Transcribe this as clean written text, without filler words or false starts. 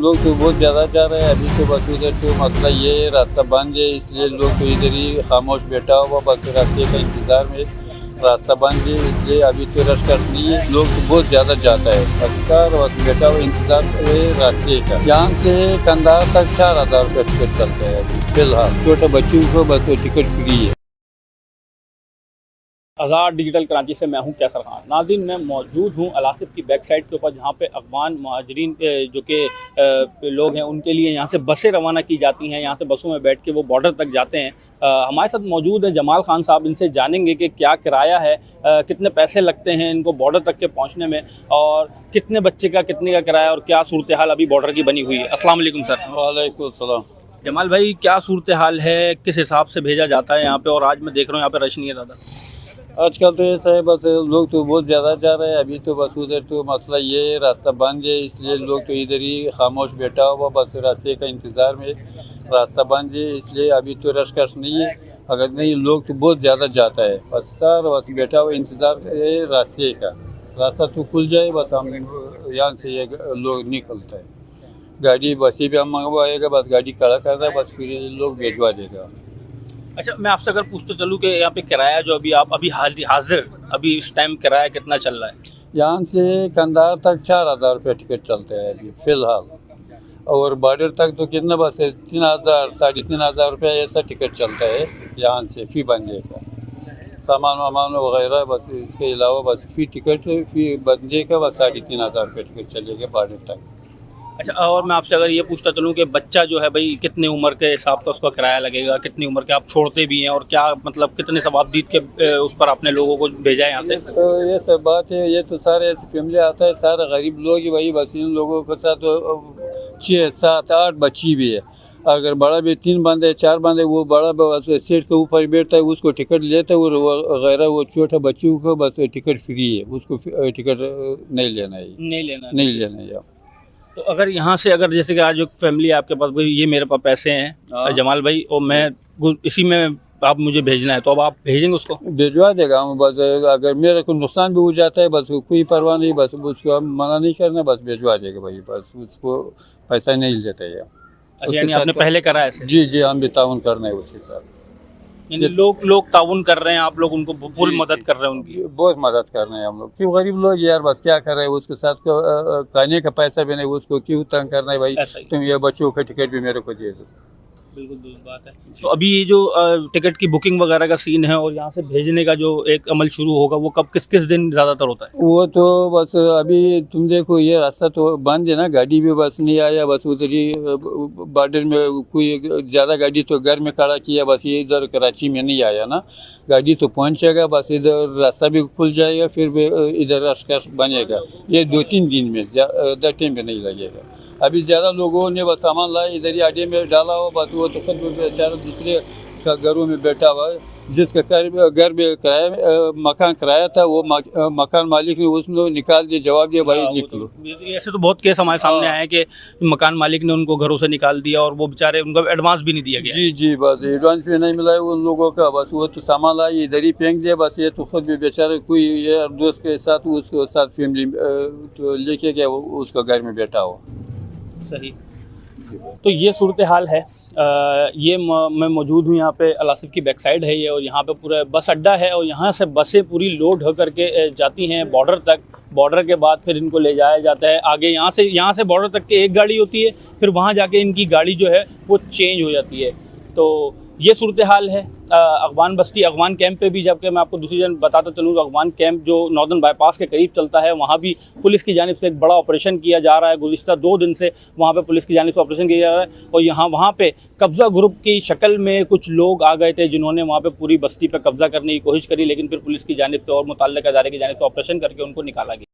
लोग तो बहुत ज़्यादा जा रहे हैं। अभी तो बस इधर तो मसला ये है, रास्ता बंद है, इसलिए लोग तो इधर ही खामोश बैठा हुआ बस रास्ते का इंतज़ार में। रास्ता बंद है इसलिए अभी तो रश कश नहीं है, लोग तो बहुत ज़्यादा जाता है। बस बैठा हुआ इंतज़ार है रास्ते का। यहाँ से कंधार तक 4000 रुपये टिकट चलता है अभी फिलहाल। छोटे बच्चों को बस टिकट फ्री है। आज़ाद डिजिटल कराची से मैं हूं कैसर खान। नाज़रीन, मैं मौजूद हूं अलासिफ की बैक साइड के ऊपर, जहां पे अफ़गान महाजरीन जो कि लोग हैं उनके लिए यहां से बसें रवाना की जाती हैं। यहां से बसों में बैठ के वो बॉर्डर तक जाते हैं। हमारे साथ मौजूद है जमाल खान साहब। इनसे जानेंगे कि क्या किराया है, कितने पैसे लगते हैं इनको बॉर्डर तक के पहुँचने में, और कितने बच्चे का कितने का किराया, और क्या सूरत हाल अभी बॉर्डर की बनी हुई है। अस्सलाम वालेकुम सर। वालेकुम सलाम। जमाल भाई, क्या सूरत हाल है, किस हिसाब से भेजा जाता है यहाँ पे? और आज मैं देख रहा हूँ यहाँ पे रश नहीं है ज़्यादा। आजकल तो ऐसा है, बस लोग तो बहुत ज़्यादा जा रहे हैं। अभी तो बस उधर तो मसला ये है, रास्ता बंद है, इसलिए लोग तो इधर ही खामोश बैठा हुआ बस रास्ते का इंतज़ार में। रास्ता बंद है इसलिए अभी तो रश कश नहीं है। अगर नहीं, लोग तो बहुत ज़्यादा जाता है बस बैठा हुआ इंतज़ार है रास्ते का। रास्ता तो खुल जाए बस हम यहाँ से ये लोग निकलता है। गाड़ी बसें भी हम मंगवाएगा, बस गाड़ी खड़ा कर रहा है, बस फिर लोग भेजवा देगा। अच्छा, मैं आपसे अगर पूछते चलूँ कि यहाँ पे किराया जो अभी हाजिर अभी इस टाइम किराया कितना चल रहा है? यहाँ से कंधार तक 4000 रुपये टिकट चलते हैं अभी फ़िलहाल। और बॉर्डर तक तो कितना बस 3000 3500 रुपये ऐसा टिकट चलता है यहाँ से फ़ी बंदे का। सामान वामान वगैरह बस, इसके अलावा बस फ़ी बंदे का बस 3500 रुपये टिकट चलेगा बॉर्डर तक। अच्छा, और मैं आपसे अगर ये पूछता चलूँ कि बच्चा जो है भाई कितने उम्र के हिसाब का उसका किराया लगेगा, कितनी उम्र के आप छोड़ते भी हैं, और क्या मतलब कितने सवाबदीद के उस पर आपने लोगों को भेजा है यहाँ से? तो ये सब बात है, ये तो सारे ऐसे फैमिली आता है, सारे गरीब लोग ही वही, बस इन लोगों के साथ 6 7 8 बच्ची भी है। अगर बड़ा भी 3 बंदे 4 बंदे, वो बड़ा बस सीट के ऊपर बैठता है, उसको टिकट लेता है, और वगैरह वो छोटा बच्चों को बस टिकट फ्री है, उसको टिकट नहीं लेना है। नहीं लेना है। तो अगर यहाँ से, अगर जैसे कि आज एक फैमिली है आपके पास, भाई ये मेरे पास पैसे हैं जमाल भाई, और मैं इसी में आप मुझे भेजना है, तो अब आप भेजेंगे उसको? भिजवा देगा हम बस। अगर मेरे को नुकसान भी हो जाता है बस कोई परवाह नहीं, बस उसको हम मना नहीं करना, बस भिजवा देगा भाई, बस उसको पैसा नहीं लेता है। अच्छा, यानी आपने पहले करा है ऐसे? जी, हम भी ताउन करना है उसके साथ। यानी लोग ताउन कर रहे हैं, आप लोग उनको फुल मदद कर रहे हैं उनकी? बहुत मदद कर रहे हैं हम लोग। क्यों गरीब लोग यार, बस क्या कर रहे हैं, उसके साथ खाने का पैसा भी नहीं, उसको क्यों तंग करना है भाई। तुम ये बच्चों का टिकट भी मेरे को दे दो। बिल्कुल दुरुस्त बात है। तो अभी ये जो टिकट की बुकिंग वगैरह का सीन है, और यहाँ से भेजने का जो एक अमल शुरू होगा, वो कब किस किस दिन ज़्यादातर होता है? वो तो बस अभी तुम देखो, ये रास्ता तो बंद है ना, गाड़ी भी बस नहीं आया, बस उधर ही बॉर्डर में कोई ज़्यादा गाड़ी तो घर में खड़ा किया, बस ये इधर कराची में नहीं आया ना। गाड़ी तो पहुँचेगा, बस इधर रास्ता भी खुल जाएगा, फिर इधर रश बनेगा। ये 2-3 दिन में, ज़्यादा टाइम भी नहीं लगेगा। अभी ज़्यादा लोगों ने बस सामान लाया, इधर ही अड्डे में डाला हुआ, बस वो तो खुद बेचारा दूसरे का घरों में बैठा हुआ है। जिसका घर में मकान किराया था, वो मकान मालिक ने उसने निकाल दिया, जवाब दिया भाई निकलो। ऐसे तो बहुत केस हमारे सामने आए हैं कि मकान मालिक ने उनको घरों से निकाल दिया, और वो बेचारे, उनको एडवांस भी नहीं दिया गया। जी, बस एडवांस भी नहीं मिला है उन लोगों का। बस वो तो सामान लाया, इधर ही फेंक दिया, बस ये तो खुद भी बेचारे कोई यार दोस्त के साथ, उसके साथ फैमिली तो लेके गया, उसका घर में बैठा हो। सही। तो ये सूरत हाल है। ये मैं मौजूद हूँ यहाँ पे, अलासिफ की बैक साइड है ये, और यहाँ पे पूरा बस अड्डा है, और यहाँ से बसें पूरी लोड होकर के जाती हैं बॉर्डर तक। बॉर्डर के बाद फिर इनको ले जाया जाता है आगे। यहाँ से बॉर्डर तक के एक गाड़ी होती है, फिर वहाँ जाके इनकी गाड़ी जो है वो चेंज हो जाती है। तो ये सूरत हाल है अगवान बस्ती, अगवान कैंप पे भी। जबकि मैं आपको दूसरी जन बताता चलूँ, अगवान कैंप जो नॉर्दर्न बाईपास के करीब चलता है, वहाँ भी पुलिस की जानिब से एक बड़ा ऑपरेशन किया जा रहा है। गुज़िश्ता 2 दिन से वहाँ पे पुलिस की जानिब से ऑपरेशन किया जा रहा है, और वहाँ पे कब्ज़ा ग्रुप की शक्ल में कुछ लोग आ गए थे, जिन्होंने वहाँ पे पूरी बस्ती पर कब्ज़ा करने की कोशिश करी, लेकिन फिर पुलिस की जानिब से और मुतल्लिक़ इदारे की जानिब से ऑपरेशन करके उनको निकाला गया।